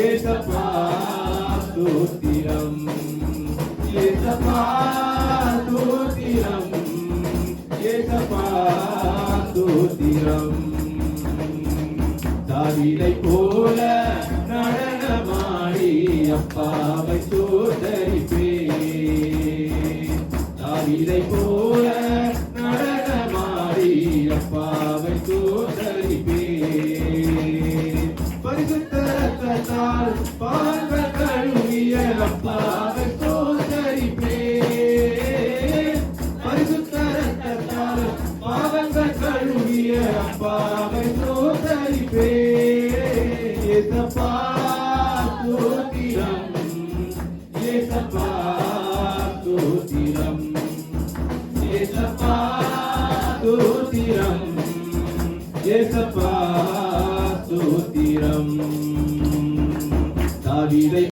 ஏசப்பா ஸ்தோத்திரம், ஏசப்பா ஸ்தோத்திரம், ஏசப்பா ஸ்தோத்திரம். தாவீதை போல நடனமாடி அப்பாவை சோதரிப்பே, தாவீதை போல நடனமாடி அப்பாவை சோதரிப்பே. பரிசுத்த ரத்தத்தால் பாவங்கள் கழுவிய அப்பாவை சோதரிப்பே, பரிசுத்த ரத்தத்தால் பாவங்கள் கழுவிய அப்பாவை சோதரிப்பே. ஏசப்பா ஸ்தோத்திரம், ஏசப்பா ஸ்தோத்திரம், ஏசப்பா ஸ்தோத்திரம், ஏசப்பா ஸ்தோத்திரம். தாவீதை